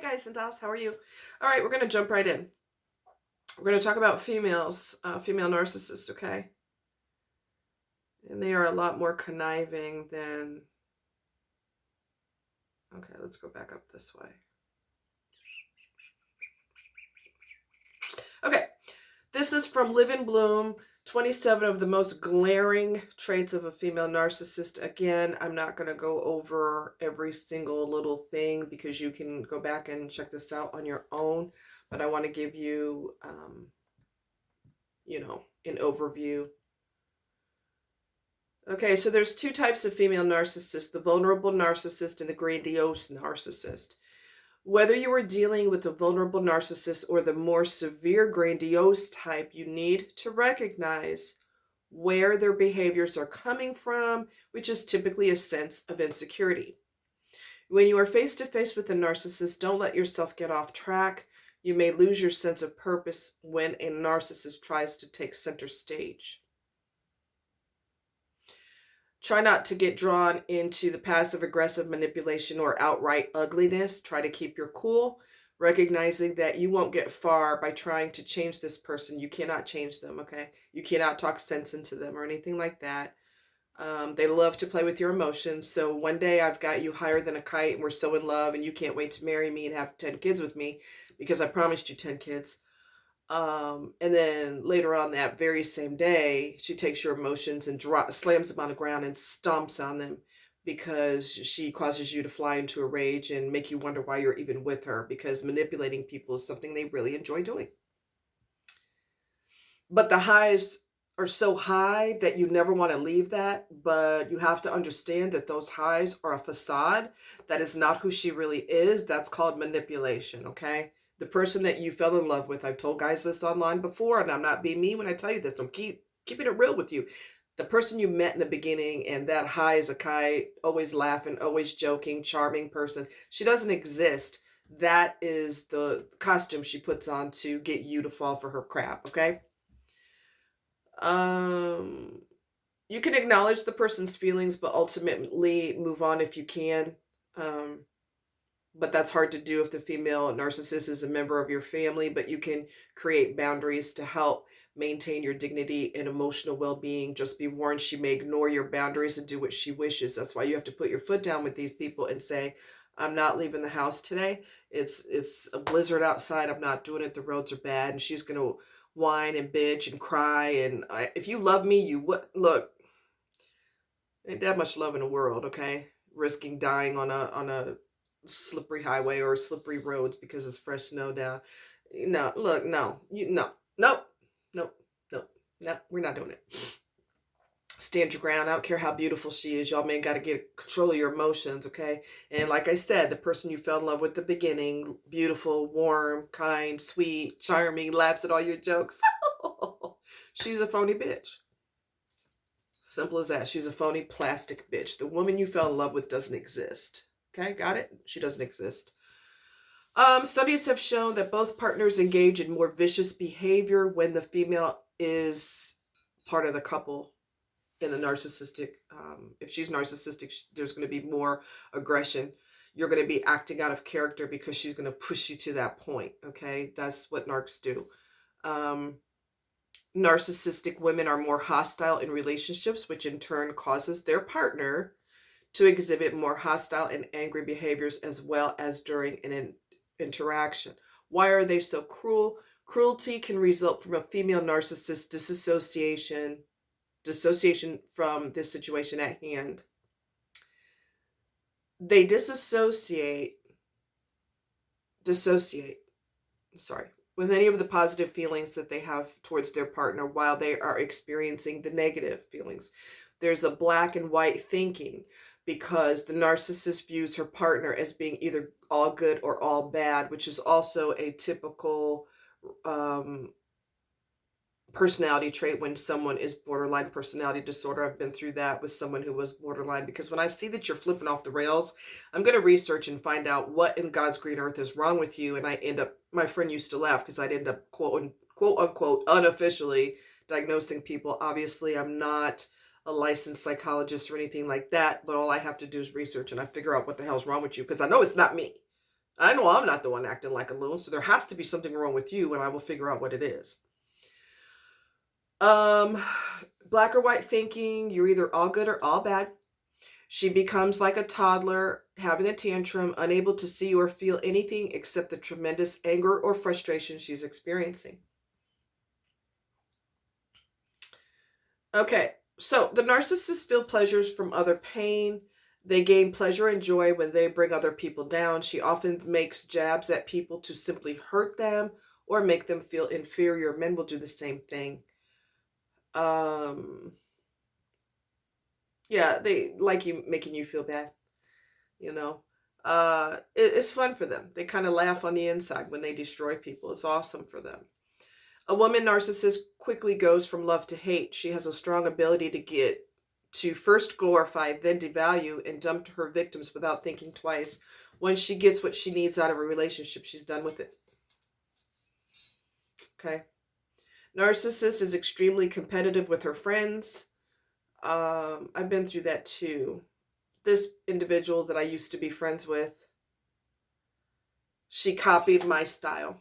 Hi guys and dolls, how are you? All right, we're going to jump right in. We're going to talk about females, female narcissists, okay? And they are a lot more conniving than... Okay, let's go back up this way. Okay, this is from Live and Bloom, 27 of the most glaring traits of a female narcissist. Again, I'm not going to go over every single little thing because you can go back and check this out on your own. But I want to give you, an overview. Okay, so there's two types of female narcissists, the vulnerable narcissist and the grandiose narcissist. Whether you are dealing with a vulnerable narcissist or the more severe grandiose type, you need to recognize where their behaviors are coming from, which is typically a sense of insecurity. When you are face to face with a narcissist, don't let yourself get off track. You may lose your sense of purpose when a narcissist tries to take center stage. Try not to get drawn into the passive-aggressive manipulation or outright ugliness. Try to keep your cool, recognizing that you won't get far by trying to change this person. You cannot change them, okay? You cannot talk sense into them or anything like that. They love to play with your emotions. So one day I've got you higher than a kite and we're so in love and you can't wait to marry me and have 10 kids with me because I promised you 10 kids. And then later on that very same day, she takes your emotions and slams them on the ground and stomps on them because she causes you to fly into a rage and make you wonder why you're even with her, because manipulating people is something they really enjoy doing. But the highs are so high that you never want to leave that, but you have to understand that those highs are a facade. That is not who she really is. That's called manipulation, okay? The person that you fell in love with, I've told guys this online before, and I'm not being mean when I tell you this. I'm keeping it real with you. The person you met in the beginning and that high as a kite, always laughing, always joking, charming person, she doesn't exist. That is the costume she puts on to get you to fall for her crap, okay? You can acknowledge the person's feelings, but ultimately move on if you can. But that's hard to do if the female narcissist is a member of your family, but you can create boundaries to help maintain your dignity and emotional well-being. Just be warned, she may ignore your boundaries and do what she wishes. That's why you have to put your foot down with these people and say, I'm not leaving the house today. It's a blizzard outside. I'm not doing it. The roads are bad. And she's going to whine and bitch and cry. And if you love me, you would. Look, ain't that much love in the world, okay? Risking dying on a slippery highway or slippery roads because it's fresh snow down. No, look, no, no, we're not doing it. Stand your ground. I don't care how beautiful she is. Y'all man got to get control of your emotions, okay? And like I said, the person you fell in love with at the beginning, beautiful, warm, kind, sweet, charming, laughs at all your jokes. She's a phony bitch. Simple as that. She's a phony plastic bitch. The woman you fell in love with doesn't exist. Okay, got it? She doesn't exist. Studies have shown that both partners engage in more vicious behavior when the female is part of the couple in the narcissistic. If she's narcissistic, there's going to be more aggression. You're going to be acting out of character because she's going to push you to that point. Okay, that's what narcs do. Narcissistic women are more hostile in relationships, which in turn causes their partner to exhibit more hostile and angry behaviors as well as during an interaction. Why are they so cruel? Cruelty can result from a female narcissist's dissociation from the situation at hand. They dissociate with any of the positive feelings that they have towards their partner while they are experiencing the negative feelings. There's a black and white thinking, because the narcissist views her partner as being either all good or all bad, which is also a typical personality trait when someone is borderline personality disorder. I've been through that with someone who was borderline, because when I see that you're flipping off the rails, I'm going to research and find out what in God's green earth is wrong with you. And I end up, my friend used to laugh because I'd end up quote unquote unofficially diagnosing people. Obviously, I'm not a licensed psychologist or anything like that, but all I have to do is research and I figure out what the hell's wrong with you, because I know it's not me. I know I'm not the one acting like a loon, so there has to be something wrong with you, and I will figure out what it is. Black or white thinking, you're either all good or all bad. She becomes like a toddler, having a tantrum, unable to see or feel anything except the tremendous anger or frustration she's experiencing. Okay, so the narcissists feel pleasures from other pain. They gain pleasure and joy when they bring other people down. She often makes jabs at people to simply hurt them or make them feel inferior. Men will do the same thing. Yeah, they like you, making you feel bad, you know. It's fun for them. They kind of laugh on the inside when they destroy people. It's awesome for them. A woman narcissist quickly goes from love to hate. She has a strong ability to first glorify, then devalue, and dump her victims without thinking twice. Once she gets what she needs out of a relationship, she's done with it. Okay. Narcissist is extremely competitive with her friends. I've been through that too. This individual that I used to be friends with, she copied my style.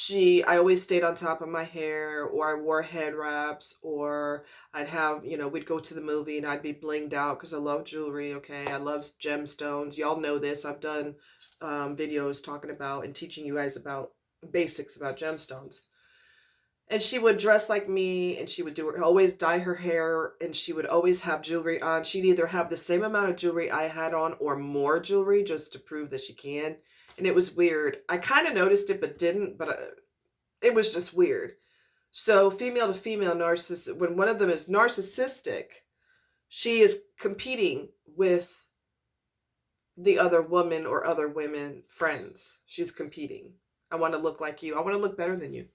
I always stayed on top of my hair, or I wore head wraps, or I'd have, we'd go to the movie and I'd be blinged out because I love jewelry, okay? I love gemstones. Y'all know this. I've done videos talking about and teaching you guys about basics about gemstones. And she would dress like me, and she would always dye her hair, and she would always have jewelry on. She'd either have the same amount of jewelry I had on or more jewelry just to prove that she can. And it was weird. I kind of noticed it, but didn't, but it was just weird. So female to female narcissist, when one of them is narcissistic, she is competing with the other woman or other women friends. She's competing. I want to look like you. I want to look better than you.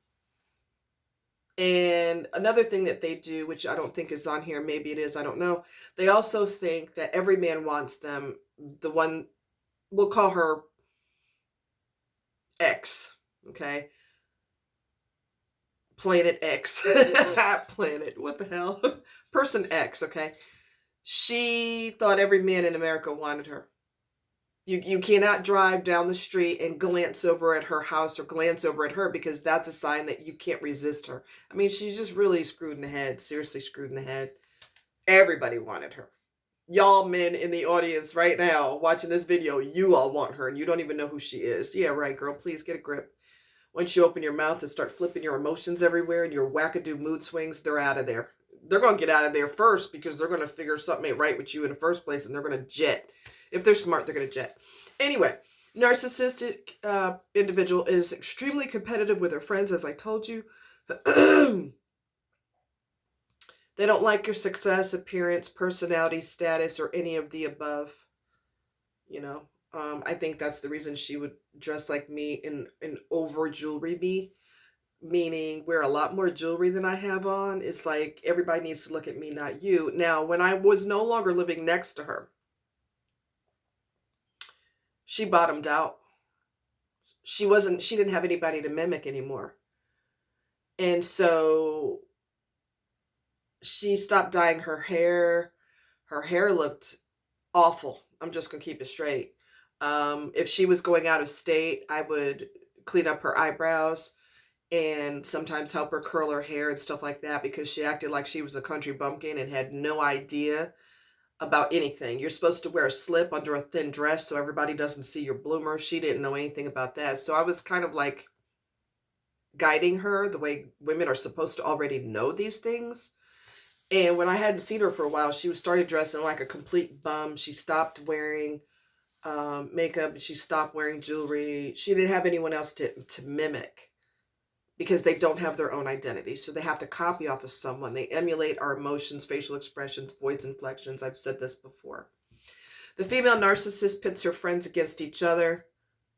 And another thing that they do, which I don't think is on here, maybe it is, I don't know. They also think that every man wants them. The one, we'll call her X, okay? Planet X. Planet, what the hell? Person X, okay? She thought every man in America wanted her. You cannot drive down the street and glance over at her house or glance over at her, because that's a sign that you can't resist her. I mean, she's just really screwed in the head. Seriously screwed in the head. Everybody wanted her. Y'all men in the audience right now watching this video, you all want her and you don't even know who she is. Yeah, right, girl. Please get a grip. Once you open your mouth and start flipping your emotions everywhere and your wackadoo mood swings, they're out of there. They're going to get out of there first because they're going to figure something ain't right with you in the first place, and they're going to jet. If they're smart, they're going to jet. Anyway, narcissistic individual is extremely competitive with her friends, as I told you. They don't like your success, appearance, personality, status, or any of the above. I think that's the reason she would dress like me and over jewelry me, meaning wear a lot more jewelry than I have on. It's like everybody needs to look at me, not you. Now, when I was no longer living next to her, she bottomed out. She didn't have anybody to mimic anymore. And so she stopped dyeing her hair. Her hair looked awful. I'm just going to keep it straight. If she was going out of state, I would clean up her eyebrows and sometimes help her curl her hair and stuff like that, because she acted like she was a country bumpkin and had no idea about anything. You're supposed to wear a slip under a thin dress so everybody doesn't see your bloomer. She didn't know anything about that. So I was kind of like guiding her the way women are supposed to already know these things. And when I hadn't seen her for a while, she started dressing like a complete bum. She stopped wearing makeup. She stopped wearing jewelry. She didn't have anyone else to mimic, because they don't have their own identity. So they have to copy off of someone. They emulate our emotions, facial expressions, voice inflections. I've said this before. The female narcissist pits her friends against each other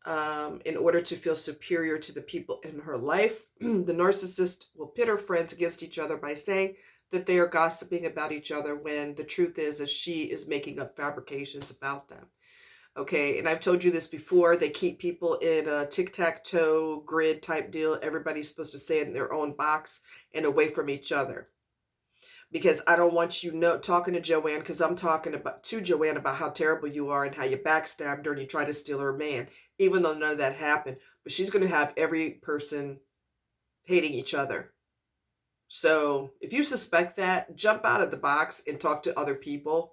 in order to feel superior to the people in her life. The narcissist will pit her friends against each other by saying that they are gossiping about each other, when the truth is that she is making up fabrications about them. Okay, and I've told you this before. They keep people in a tic-tac-toe grid type deal. Everybody's supposed to stay in their own box and away from each other. because I don't want you talking to Joanne, because I'm talking to Joanne about how terrible you are and how you backstabbed her and you tried to steal her man, even though none of that happened. But she's going to have every person hating each other. So if you suspect that, jump out of the box and talk to other people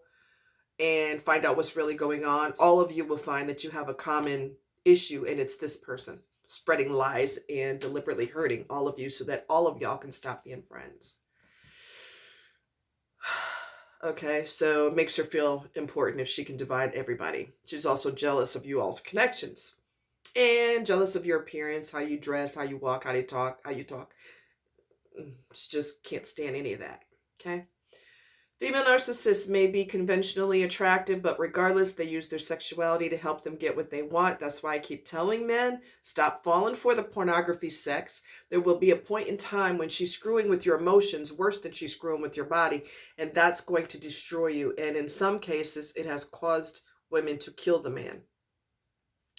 and find out what's really going on. All of you will find that you have a common issue, and it's this person spreading lies and deliberately hurting all of you so that all of y'all can stop being friends. Okay, so it makes her feel important if she can divide everybody. She's also jealous of you all's connections and jealous of your appearance, how you dress, how you walk, how you talk. She just can't stand any of that. Okay. Female narcissists may be conventionally attractive, but regardless, they use their sexuality to help them get what they want. That's why I keep telling men, stop falling for the pornography sex. There will be a point in time when she's screwing with your emotions worse than she's screwing with your body, and that's going to destroy you. And in some cases, it has caused women to kill the man,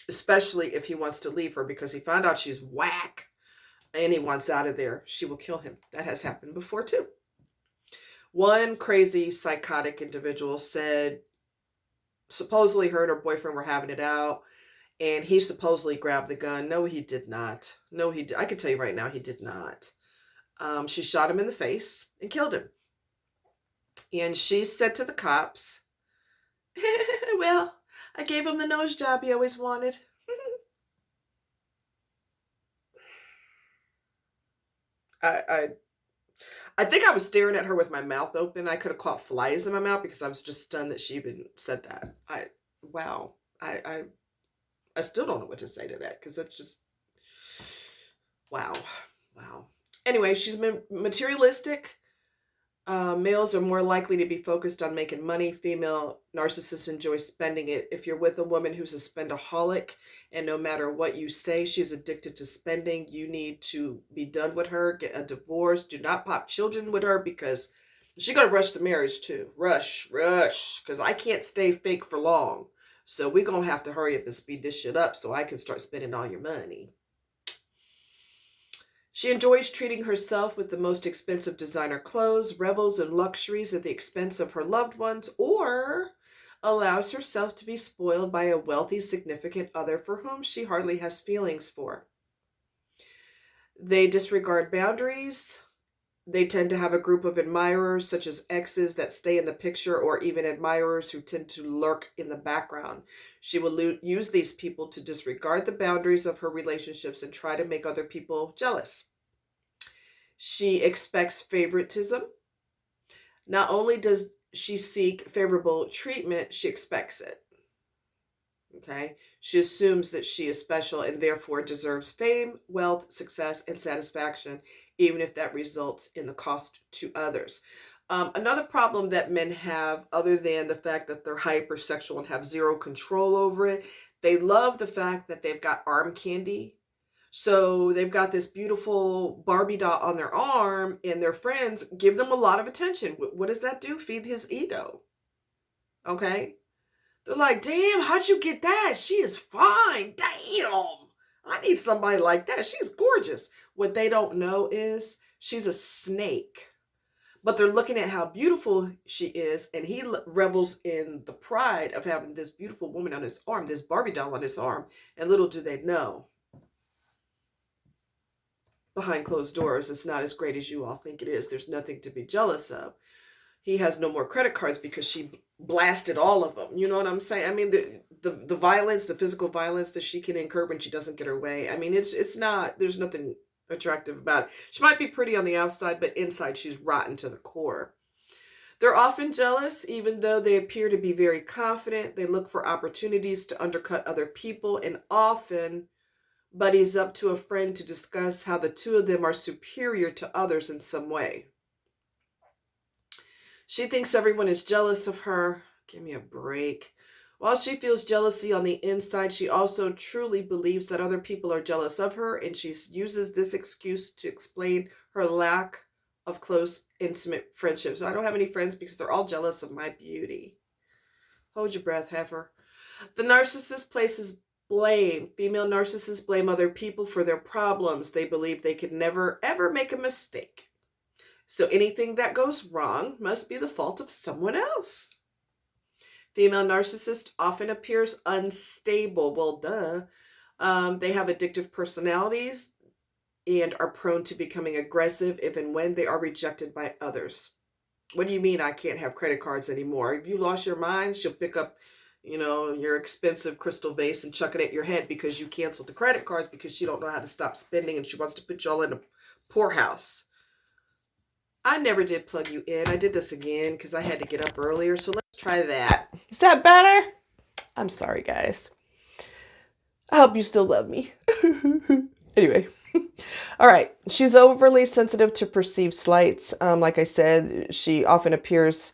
especially if he wants to leave her because he found out she's whack and he wants out of there. She will kill him. That has happened before too. One crazy psychotic individual said, supposedly her and her boyfriend were having it out, and he supposedly grabbed the gun. No, he did not. No, I can tell you right now, he did not. She shot him in the face and killed him. And she said to the cops, well, I gave him the nose job he always wanted. I think I was staring at her with my mouth open. I could have caught flies in my mouth because I was just stunned that she even said that. Wow. I still don't know what to say to that because that's just, wow. Anyway, she's materialistic. Males are more likely to be focused on making money. Female narcissists enjoy spending it. If you're with a woman who's a spendaholic, and no matter what you say, she's addicted to spending, you need to be done with her, get a divorce. Do not pop children with her because she's going to rush the marriage too. Rush, because I can't stay fake for long. So we're going to have to hurry up and speed this shit up so I can start spending all your money. She enjoys treating herself with the most expensive designer clothes, revels in luxuries at the expense of her loved ones, or allows herself to be spoiled by a wealthy, significant other for whom she hardly has feelings for. They disregard boundaries. They tend to have a group of admirers, such as exes that stay in the picture, or even admirers who tend to lurk in the background. She will use these people to disregard the boundaries of her relationships and try to make other people jealous. She expects favoritism. Not only does she seek favorable treatment, she expects it. Okay? She assumes that she is special and therefore deserves fame, wealth, success, and satisfaction, even if that results in the cost to others. Another problem that men have, other than the fact that they're hypersexual and have zero control over it, they love the fact that they've got arm candy. So they've got this beautiful Barbie doll on their arm, and their friends give them a lot of attention. What does that do? Feed his ego. Okay? They're like, damn, how'd you get that? She is fine. Damn. I need somebody like that. She's gorgeous. What they don't know is she's a snake. But they're looking at how beautiful she is, and he revels in the pride of having this beautiful woman on his arm, this Barbie doll on his arm. And little do they know, behind closed doors, it's not as great as you all think it is. There's nothing to be jealous of. He has no more credit cards because she blasted all of them. You know what I'm saying? I mean, the violence, the physical violence that she can incur when she doesn't get her way. I mean, it's not, there's nothing attractive about it. She might be pretty on the outside, but inside she's rotten to the core. They're often jealous, even though they appear to be very confident. They look for opportunities to undercut other people and often buddies up to a friend to discuss how the two of them are superior to others in some way. She thinks everyone is jealous of her. Give me a break. While she feels jealousy on the inside, she also truly believes that other people are jealous of her, and she uses this excuse to explain her lack of close, intimate friendships. I don't have any friends because they're all jealous of my beauty. Hold your breath, heifer. The narcissist places blame. Female narcissists blame other people for their problems. They believe they could never, ever make a mistake. So anything that goes wrong must be the fault of someone else. Female narcissist often appears unstable. Well, duh. They have addictive personalities and are prone to becoming aggressive if and when they are rejected by others. What do you mean I can't have credit cards anymore? If you lost your mind, she'll pick up, your expensive crystal vase and chuck it at your head because you canceled the credit cards because she don't know how to stop spending and she wants to put y'all in a poorhouse. I never did plug you in. I did this again because I had to get up earlier. So let's try that. Is that better? I'm sorry, guys. I hope you still love me. Anyway. All right. She's overly sensitive to perceived slights. Like I said, she often appears,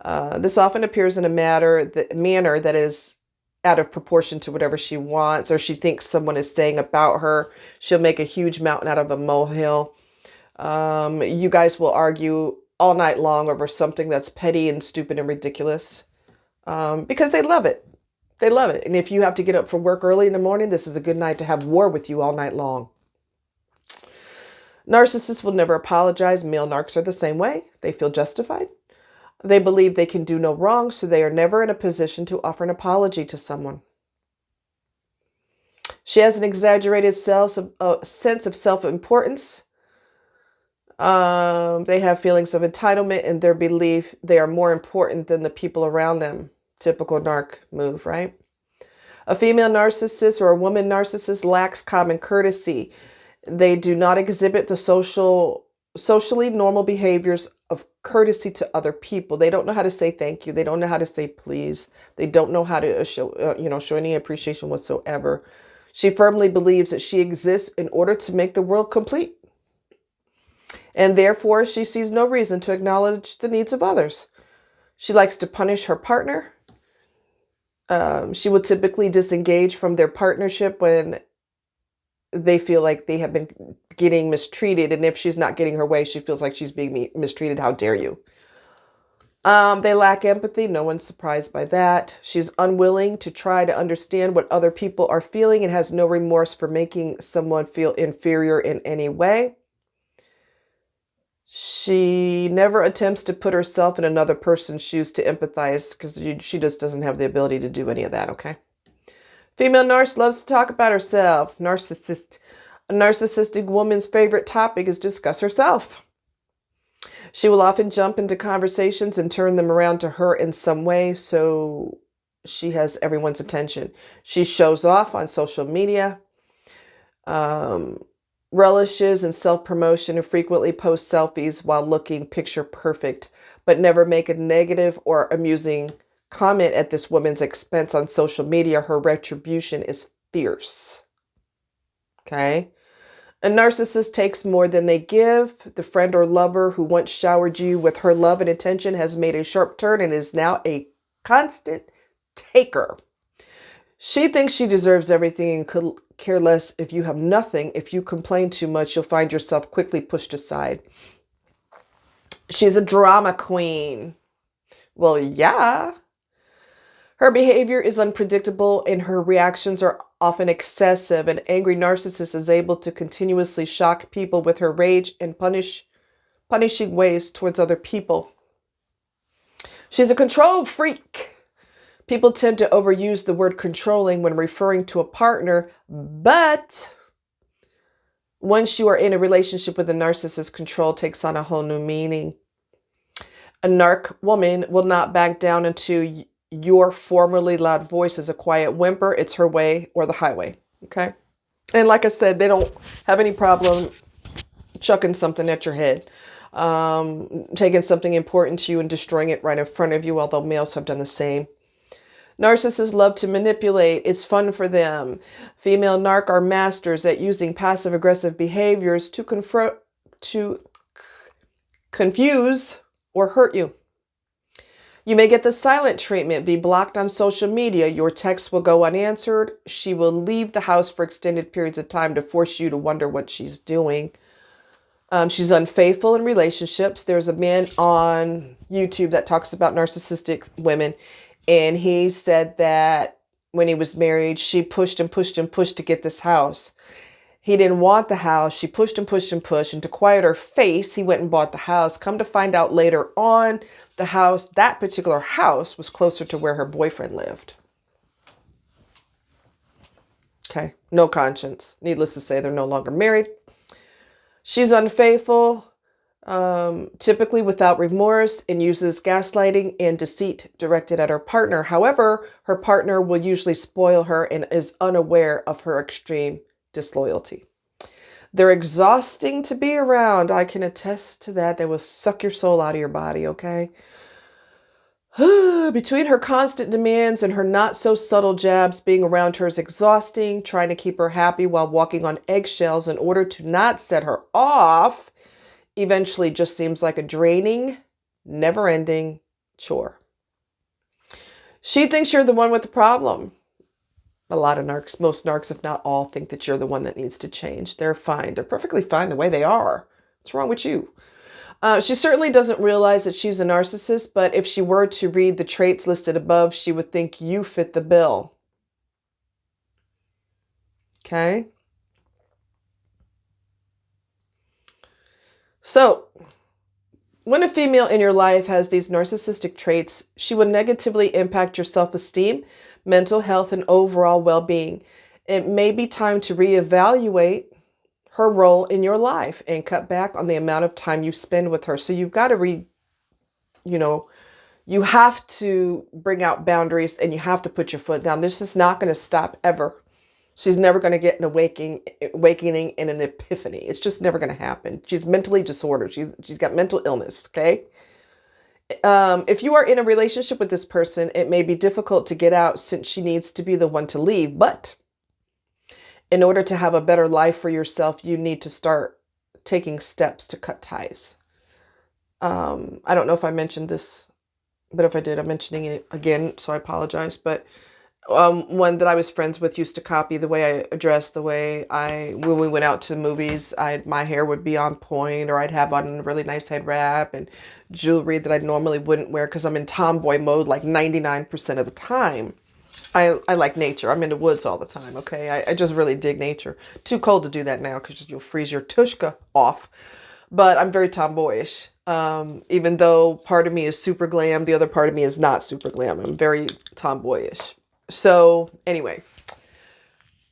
this often appears in a manner that is out of proportion to whatever she wants or she thinks someone is saying about her. She'll make a huge mountain out of a molehill. You guys will argue all night long over something that's petty and stupid and ridiculous because they love it. They love it. And if you have to get up for work early in the morning, this is a good night to have war with you all night long. Narcissists will never apologize. Male narcs are the same way. They feel justified. They believe they can do no wrong, so they are never in a position to offer an apology to someone. She has an exaggerated sense of self-importance. They have feelings of entitlement and their belief they are more important than the people around them. Typical narc move, right? A female narcissist or a woman narcissist lacks common courtesy. They do not exhibit the socially normal behaviors of courtesy to other people. They don't know how to say thank you. They don't know how to say please. They don't know how to show any appreciation whatsoever. She firmly believes that she exists in order to make the world complete. And therefore, she sees no reason to acknowledge the needs of others. She likes to punish her partner. She will typically disengage from their partnership when they feel like they have been getting mistreated. And if she's not getting her way, she feels like she's being mistreated. How dare you? They lack empathy. No one's surprised by that. She's unwilling to try to understand what other people are feeling and has no remorse for making someone feel inferior in any way. She never attempts to put herself in another person's shoes to empathize because she just doesn't have the ability to do any of that, okay? Female narc loves to talk about herself. Narcissist. A narcissistic woman's favorite topic is discuss herself. She will often jump into conversations and turn them around to her in some way so she has everyone's attention. She shows off on social media. Relishes in self-promotion and frequently posts selfies while looking picture perfect, but never make a negative or amusing comment at this woman's expense on social media. Her retribution is fierce. Okay? A narcissist takes more than they give. The friend or lover who once showered you with her love and attention has made a sharp turn and is now a constant taker. She thinks she deserves everything and could care less if you have nothing. If you complain too much, you'll find yourself quickly pushed aside. She's a drama queen. Well, yeah. Her behavior is unpredictable and her reactions are often excessive. An angry narcissist is able to continuously shock people with her rage and punishing ways towards other people. She's a control freak. People tend to overuse the word controlling when referring to a partner, but once you are in a relationship with a narcissist, control takes on a whole new meaning. A narc woman will not back down into your formerly loud voice as a quiet whimper. It's her way or the highway, okay? And like I said, they don't have any problem chucking something at your head, taking something important to you and destroying it right in front of you, although males have done the same. Narcissists love to manipulate. It's fun for them. Female narc are masters at using passive-aggressive behaviors to confuse or hurt you. You may get the silent treatment, be blocked on social media. Your texts will go unanswered. She will leave the house for extended periods of time to force you to wonder what she's doing. She's unfaithful in relationships. There's a man on YouTube that talks about narcissistic women. And he said that when he was married, she pushed and pushed and pushed to get this house. He didn't want the house. She pushed and pushed and pushed. And to quiet her face, he went and bought the house. Come to find out later on, that particular house was closer to where her boyfriend lived. Okay, no conscience. Needless to say, they're no longer married. She's unfaithful, typically without remorse, and uses gaslighting and deceit directed at her partner. However, her partner will usually spoil her and is unaware of her extreme disloyalty. They're exhausting to be around. I can attest to that. They will suck your soul out of your body, okay? Between her constant demands and her not so subtle jabs, being around her is exhausting. Trying to keep her happy while walking on eggshells in order to not set her off eventually just seems like a draining, never-ending chore. She thinks you're the one with the problem. A lot of narcs, most narcs, if not all, think that you're the one that needs to change. They're fine. They're perfectly fine the way they are. What's wrong with you? She certainly doesn't realize that she's a narcissist, but if she were to read the traits listed above, she would think you fit the bill. Okay? So, when a female in your life has these narcissistic traits, she will negatively impact your self-esteem, mental health, and overall well-being. It may be time to reevaluate her role in your life and cut back on the amount of time you spend with her. So you've got to you have to bring out boundaries and you have to put your foot down. This is not going to stop ever. She's never going to get an awakening and an epiphany. It's just never going to happen. She's mentally disordered. She's got mental illness, okay? If you are in a relationship with this person, it may be difficult to get out since she needs to be the one to leave, but in order to have a better life for yourself, you need to start taking steps to cut ties. I don't know if I mentioned this, but if I did, I'm mentioning it again, so I apologize. But one that I was friends with used to copy the way I dressed, when we went out to the movies, my hair would be on point, or I'd have on a really nice head wrap and jewelry that I normally wouldn't wear because I'm in tomboy mode like 99% of the time. I like nature. I'm in the woods all the time, okay? I just really dig nature. Too cold to do that now because you'll freeze your tushka off. But I'm very tomboyish. Even though part of me is super glam, the other part of me is not super glam. I'm very tomboyish. So anyway,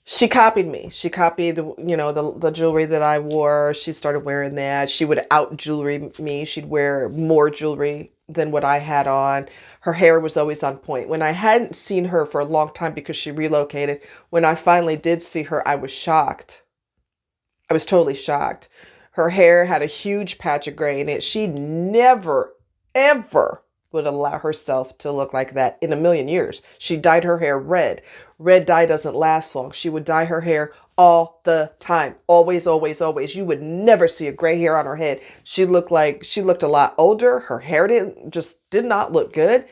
she copied me. She copied the jewelry that I wore. She started wearing that. She would out jewelry me. She'd wear more jewelry than what I had on. Her hair was always on point. When I hadn't seen her for a long time because she relocated, when I finally did see her, I was shocked. I was totally shocked. Her hair had a huge patch of gray in it. She never, ever would allow herself to look like that in a million years. She dyed her hair red. Red dye doesn't last long. She would dye her hair all the time. Always, always, always. You would never see a gray hair on her head. She looked a lot older. Her hair did not look good.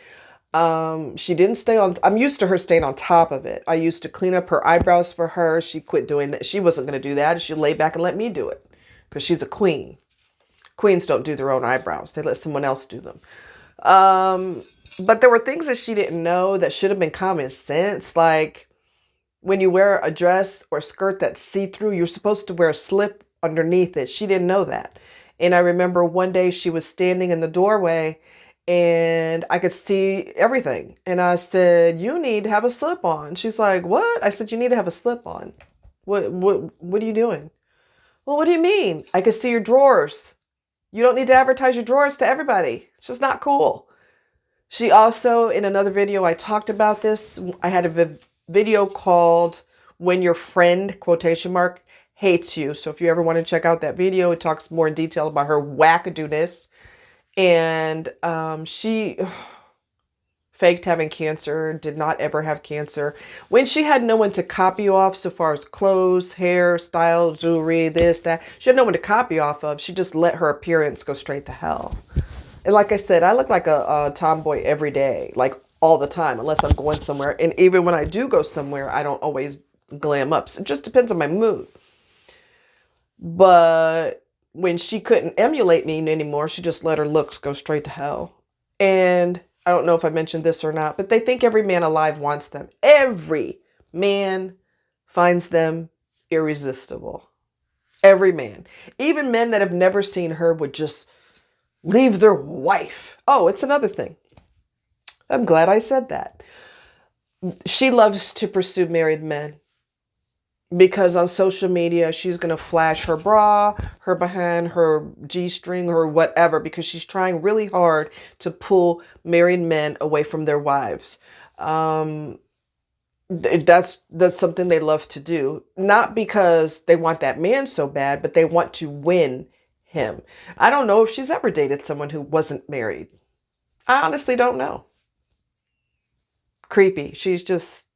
She didn't stay on. I'm used to her staying on top of it. I used to clean up her eyebrows for her. She quit doing that. She wasn't going to do that. She lay back and let me do it because she's a queen. Queens don't do their own eyebrows. They let someone else do them. But there were things that she didn't know that should have been common sense. Like when you wear a dress or skirt that's see-through, you're supposed to wear a slip underneath it. She didn't know that. And I remember one day she was standing in the doorway and I could see everything. And I said, "You need to have a slip on." She's like, "What?" I said, "You need to have a slip on." What are you doing? "Well, what do you mean? I could see your drawers. You don't need to advertise your drawers to everybody. It's just not cool." She also, in another video, I talked about this. I had a video called "When Your Friend," quotation mark, "hates you." So if you ever want to check out that video, it talks more in detail about her wackadoo-ness. And she faked having cancer, did not ever have cancer. When she had no one to copy off so far as clothes, hair, style, jewelry, this, that, she had no one to copy off of. She just let her appearance go straight to hell. And like I said, I look like a tomboy every day, like all the time, unless I'm going somewhere. And even when I do go somewhere, I don't always glam up. So it just depends on my mood. But when she couldn't emulate me anymore, she just let her looks go straight to hell. And I don't know if I mentioned this or not, but they think every man alive wants them. Every man finds them irresistible. Every man. Even men that have never seen her would just leave their wife. Oh, it's another thing. I'm glad I said that. She loves to pursue married men because on social media, she's going to flash her bra, her behind, her G-string, or whatever, because she's trying really hard to pull married men away from their wives. That's something they love to do. Not because they want that man so bad, but they want to win him. I don't know if she's ever dated someone who wasn't married. I honestly don't know. Creepy. She just,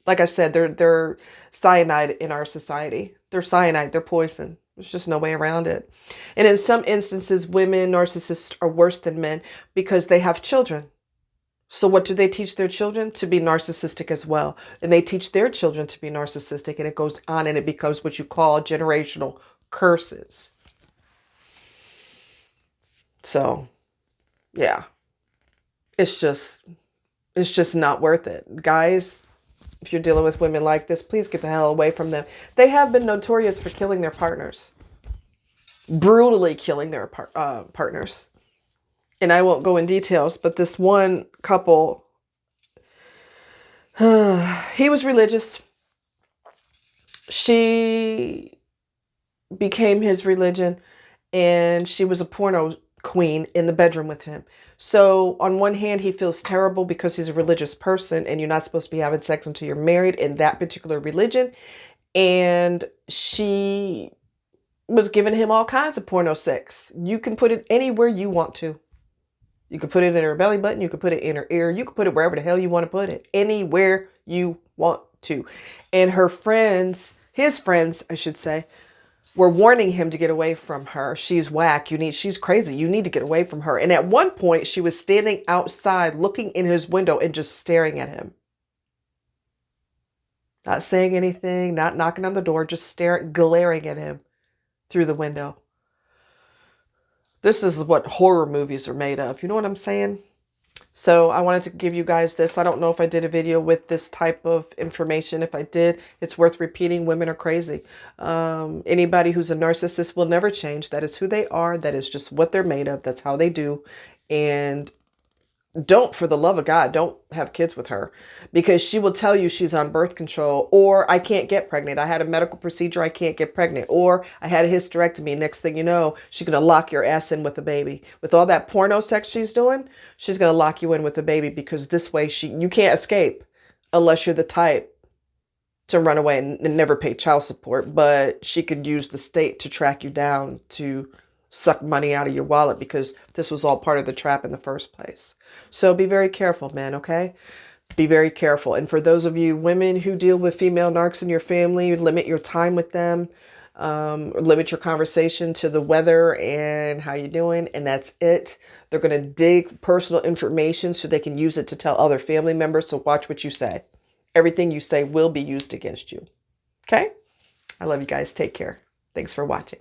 like I said, they're cyanide in our society. They're cyanide. They're poison. There's just no way around it. And in some instances, women narcissists are worse than men because they have children. So what do they teach their children? To be narcissistic as well. And they teach their children to be narcissistic, and it goes on and it becomes what you call generational curses. So, yeah. It's just not worth it. Guys, if you're dealing with women like this, please get the hell away from them. They have been notorious for killing their partners. Brutally killing their partners. And I won't go in details, but this one couple, he was religious. She became his religion, and she was a porno queen in the bedroom with him. So on one hand, he feels terrible because he's a religious person, and you're not supposed to be having sex until you're married in that particular religion. And she was giving him all kinds of porno sex. You can put it anywhere you want to. You could put it in her belly button. You could put it in her ear. You could put it wherever the hell you want to put it. Anywhere you want to. And her friends, his friends, I should say, were warning him to get away from her. She's whack. She's crazy. You need to get away from her. And at one point, she was standing outside looking in his window and just staring at him. Not saying anything, not knocking on the door, just staring, glaring at him through the window. This is what horror movies are made of. You know what I'm saying? So I wanted to give you guys this. I don't know if I did a video with this type of information. If I did, it's worth repeating. Women are crazy. Anybody who's a narcissist will never change. That is who they are. That is just what they're made of. That's how they do. And don't, for the love of God, don't have kids with her, because she will tell you she's on birth control, or I can't get pregnant. I had a medical procedure. I can't get pregnant, or I had a hysterectomy. Next thing you know, she's going to lock your ass in with a baby. With all that porno sex she's doing, she's going to lock you in with a baby, because this way you can't escape unless you're the type to run away and never pay child support. But she could use the state to track you down, to suck money out of your wallet, because this was all part of the trap in the first place. So be very careful, man, okay? Be very careful. And for those of you women who deal with female narcs in your family, limit your time with them. Limit your conversation to the weather and how you doing, and that's it. They're going to dig personal information so they can use it to tell other family members. So watch what you say. Everything you say will be used against you. Okay? I love you guys. Take care. Thanks for watching.